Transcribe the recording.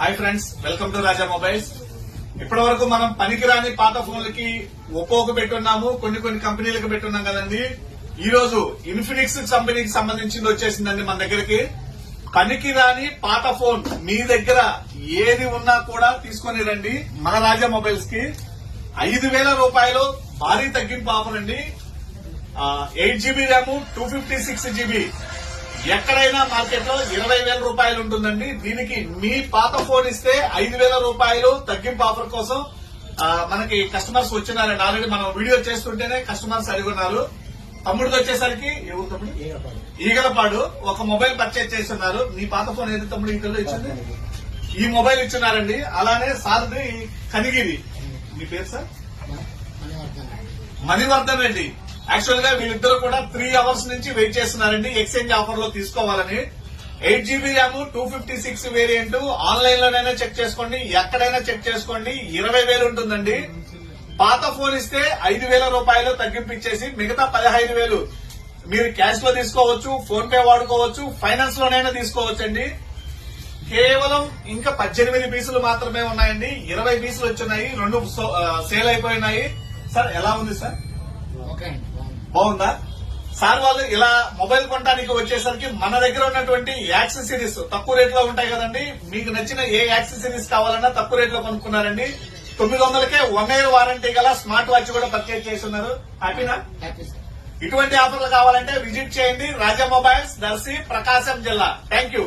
Hi friends, welcome to Raja mobiles. ఇప్పటి వరకు మనం పనికిరాని పాత ఫోన్లకి ఒక్కొక్క పెట్టున్నాము, కొన్ని కంపెనీలకు పెట్టున్నాం కదండి. ఈ రోజు ఇన్ఫినిక్స్ కంపెనీకి సంబంధించింది వచ్చేసిందండి మన దగ్గరికి. పనికిరాని పాత ఫోన్ మీ దగ్గర ఏది ఉన్నా కూడా తీసుకొని రండి మన రాజా మొబైల్స్ కి. 5,000 రూపాయలు భారీ తగ్గింపు ఆఫర్ అండి. 8 GB ర్యామ్, 256 GB. ఎక్కడైనా మార్కెట్ లో 20,000 రూపాయలు ఉంటుందండి. దీనికి మీ పాత ఫోన్ ఇస్తే 5,000 రూపాయలు తగ్గింపు ఆఫర్ కోసం మనకి కస్టమర్స్ వచ్చినారండి. ఆల్రెడీ మనం వీడియో చేస్తుంటేనే కస్టమర్స్ అడుగున్నారు. తమ్ముడికి వచ్చేసరికి ఎవరు తమ్ముడు? ఈగలపాడు ఒక మొబైల్ పర్చేజ్ చేస్తున్నారు. నీ పాత ఫోన్ ఏది తమ్ముడు? ఈగలో ఇచ్చింది ఈ మొబైల్ ఇచ్చున్నారండి. అలానే సార్ది కనిగిరి. మీ పేరు సార్? మణివర్ధన్ రెడ్డి. యాక్చువల్ గా వీళ్ళిద్దరు కూడా 3 అవర్స్ నుంచి వెయిట్ చేస్తున్నారండి ఎక్స్చేంజ్ ఆఫర్ లో తీసుకోవాలని. 8 GB ర్యామ్, 256 వేరియంట్ ఆన్లైన్ లోనైనా చెక్ చేసుకోండి, ఎక్కడైనా చెక్ చేసుకోండి. 20,000 ఉంటుందండి. పాత ఫోన్ ఇస్తే 5,000 రూపాయలు తగ్గింపిచ్చేసి మిగతా 15,000 మీరు క్యాష్ లో తీసుకోవచ్చు, ఫోన్ పే వాడుకోవచ్చు, ఫైనాన్స్ లోనైనా తీసుకోవచ్చండి. కేవలం ఇంకా 18 పీసులు మాత్రమే ఉన్నాయండి. 20 పీసులు వచ్చున్నాయి, 2 సేల్ అయిపోయినాయి. సార్ ఎలా ఉంది సార్? బాగుందా సార్? వాళ్ళు ఇలా మొబైల్ కొనడానికి వచ్చేసరికి మన దగ్గర ఉన్నటువంటి యాక్సెసరీస్ తక్కువ రేట్ లో ఉంటాయి కదండి. మీకు నచ్చిన ఏ యాక్సెసరీస్ కావాలన్నా తక్కువ రేట్ లో కొనుక్కున్నారండి. 900కే 1 year వారంటీ గల స్మార్ట్ వాచ్ కూడా పర్చేజ్ చేస్తున్నారు. హ్యాపీనా? ఇటువంటి ఆఫర్లు కావాలంటే విజిట్ చేయండి రాజా మొబైల్స్, దర్శి, ప్రకాశం జిల్లా. Thank you.